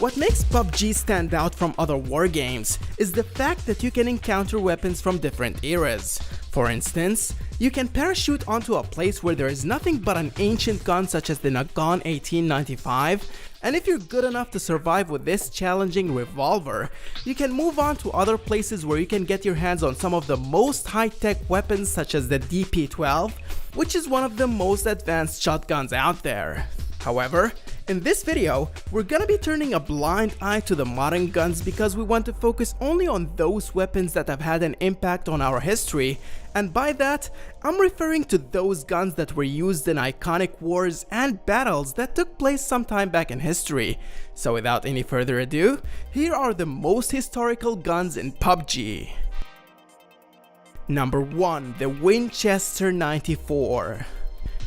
What makes PUBG stand out from other war games is the fact that you can encounter weapons from different eras. For instance, you can parachute onto a place where there is nothing but an ancient gun such as the Nagant 1895, and if you're good enough to survive with this challenging revolver, you can move on to other places where you can get your hands on some of the most high-tech weapons such as the DP-12, which is one of the most advanced shotguns out there. However, in this video, we're gonna be turning a blind eye to the modern guns because we want to focus only on those weapons that have had an impact on our history, and by that, I'm referring to those guns that were used in iconic wars and battles that took place sometime back in history. So without any further ado, here are the most historical guns in PUBG. Number 1. The Winchester 94.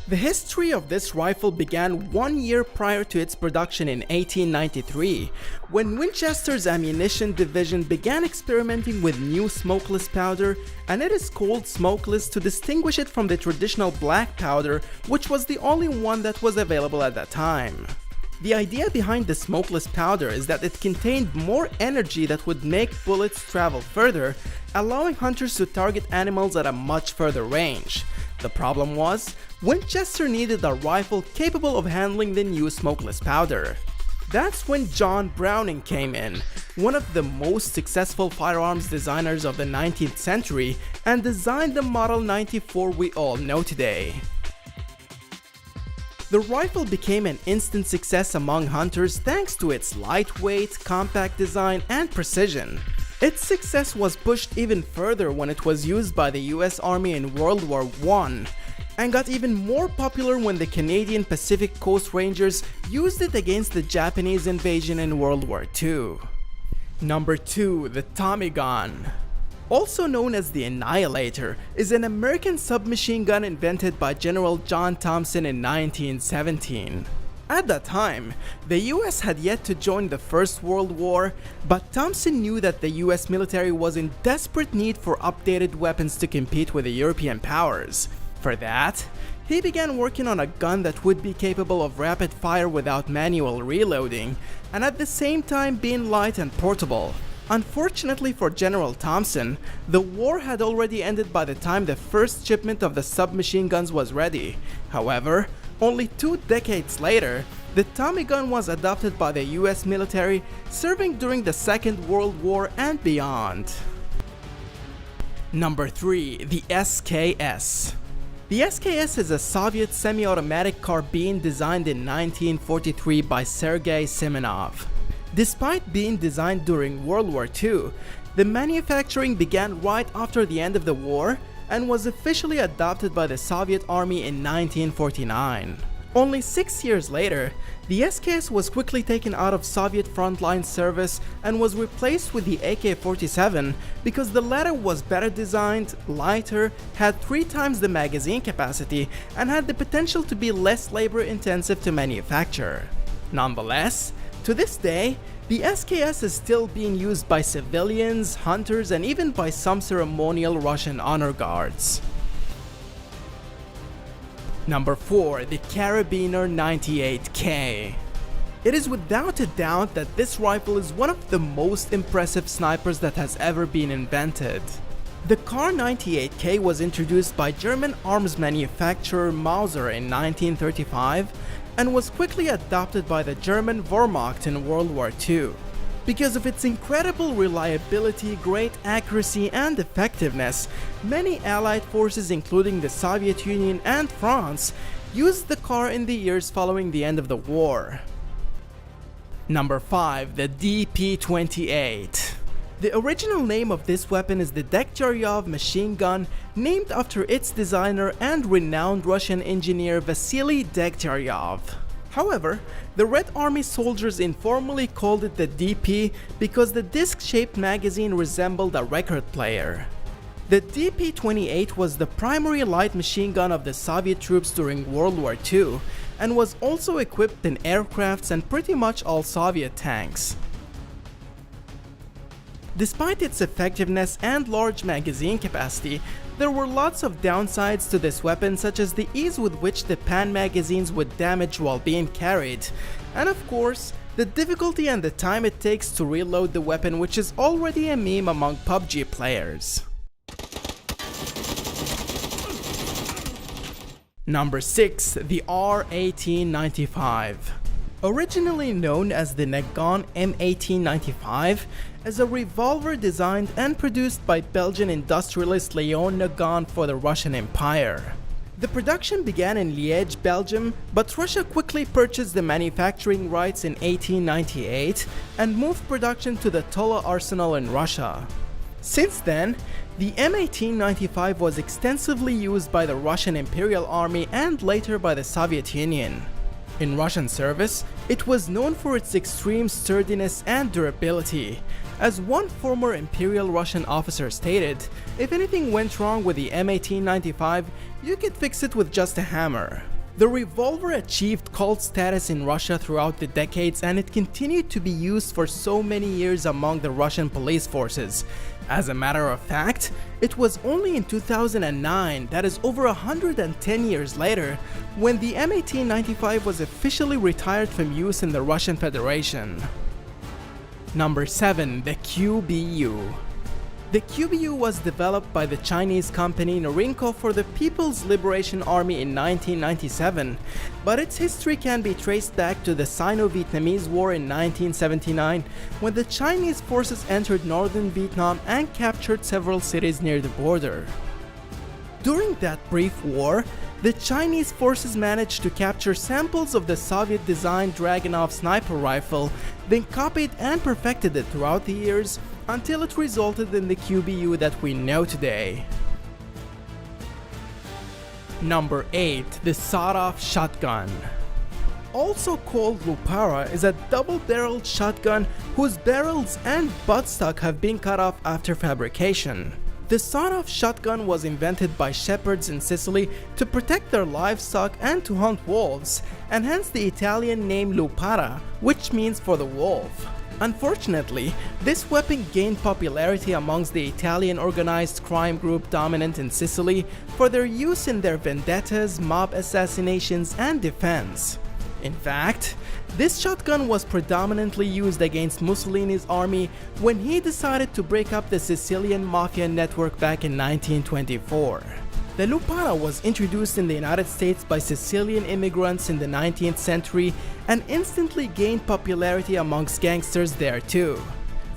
The history of this rifle began 1 year prior to its production in 1893, when Winchester's ammunition division began experimenting with new smokeless powder, and it is called smokeless to distinguish it from the traditional black powder, which was the only one that was available at that time. The idea behind the smokeless powder is that it contained more energy that would make bullets travel further, allowing hunters to target animals at a much further range. The problem was, Winchester needed a rifle capable of handling the new smokeless powder. That's when John Browning came in, one of the most successful firearms designers of the 19th century, and designed the Model 94 we all know today. The rifle became an instant success among hunters thanks to its lightweight, compact design, and precision. Its success was pushed even further when it was used by the US Army in World War I, and got even more popular when the Canadian Pacific Coast Rangers used it against the Japanese invasion in World War II. Number 2. The Tommy Gun. Also known as the Annihilator, is an American submachine gun invented by General John Thompson in 1917. At that time, the US had yet to join the First World War, but Thompson knew that the US military was in desperate need for updated weapons to compete with the European powers. For that, he began working on a gun that would be capable of rapid fire without manual reloading, and at the same time being light and portable. Unfortunately for General Thompson, the war had already ended by the time the first shipment of the submachine guns was ready. However, only 2 decades later, the Tommy gun was adopted by the US military, serving during the Second World War and beyond. Number 3. The SKS. The SKS is a Soviet semi-automatic carbine designed in 1943 by Sergei Semenov. Despite being designed during World War II, the manufacturing began right after the end of the war and was officially adopted by the Soviet Army in 1949. Only 6 years later, the SKS was quickly taken out of Soviet frontline service and was replaced with the AK-47 because the latter was better designed, lighter, had 3 times the magazine capacity, and had the potential to be less labor intensive to manufacture. Nonetheless, to this day, the SKS is still being used by civilians, hunters, and even by some ceremonial Russian honor guards. Number 4. The Carabiner 98K. It is without a doubt that this rifle is one of the most impressive snipers that has ever been invented. The Kar 98K was introduced by German arms manufacturer Mauser in 1935 and was quickly adopted by the German Wehrmacht in World War II. Because of its incredible reliability, great accuracy, and effectiveness, many Allied forces including the Soviet Union and France used the Kar in the years following the end of the war. Number 5. The DP-28. The original name of this weapon is the Degtyaryov machine gun, named after its designer and renowned Russian engineer Vasily Degtyaryov. However, the Red Army soldiers informally called it the DP because the disc-shaped magazine resembled a record player. The DP-28 was the primary light machine gun of the Soviet troops during World War II and was also equipped in aircrafts and pretty much all Soviet tanks. Despite its effectiveness and large magazine capacity, there were lots of downsides to this weapon, such as the ease with which the pan magazines would damage while being carried, and of course, the difficulty and the time it takes to reload the weapon, which is already a meme among PUBG players. Number 6. The R1895. Originally known as the Nagant M1895, is a revolver designed and produced by Belgian industrialist Léon Nagant for the Russian Empire. The production began in Liège, Belgium, but Russia quickly purchased the manufacturing rights in 1898 and moved production to the Tula arsenal in Russia. Since then, the M1895 was extensively used by the Russian Imperial Army and later by the Soviet Union. In Russian service, it was known for its extreme sturdiness and durability. As one former Imperial Russian officer stated, if anything went wrong with the M1895, you could fix it with just a hammer. The revolver achieved cult status in Russia throughout the decades, and it continued to be used for so many years among the Russian police forces. As a matter of fact, it was only in 2009, that is over 110 years later, when the M1895 was officially retired from use in the Russian Federation. Number 7. The QBU. The QBU was developed by the Chinese company Norinco for the People's Liberation Army in 1997, but its history can be traced back to the Sino-Vietnamese War in 1979, when the Chinese forces entered northern Vietnam and captured several cities near the border. During that brief war, the Chinese forces managed to capture samples of the Soviet-designed Dragunov sniper rifle, then copied and perfected it throughout the years until it resulted in the QBU that we know today. Number 8. The sawed-off shotgun. Also called Lupara, is a double-barreled shotgun whose barrels and buttstock have been cut off after fabrication. The sawed-off shotgun was invented by shepherds in Sicily to protect their livestock and to hunt wolves, and hence the Italian name Lupara, which means for the wolf. Unfortunately, this weapon gained popularity amongst the Italian organized crime group dominant in Sicily for their use in their vendettas, mob assassinations, and defense. In fact, this shotgun was predominantly used against Mussolini's army when he decided to break up the Sicilian mafia network back in 1924. The Lupara was introduced in the United States by Sicilian immigrants in the 19th century and instantly gained popularity amongst gangsters there too.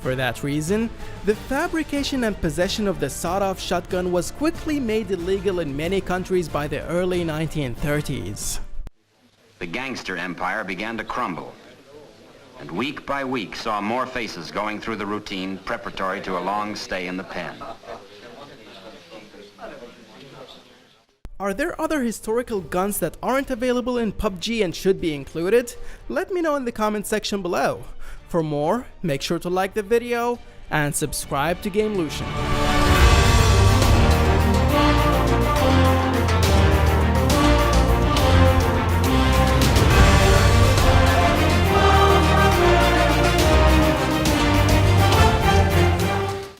For that reason, the fabrication and possession of the sawed-off shotgun was quickly made illegal in many countries by the early 1930s. The gangster empire began to crumble, and week by week saw more faces going through the routine preparatory to a long stay in the pen. Are there other historical guns that aren't available in PUBG and should be included? Let me know in the comment section below. For more, make sure to like the video and subscribe to GameLution.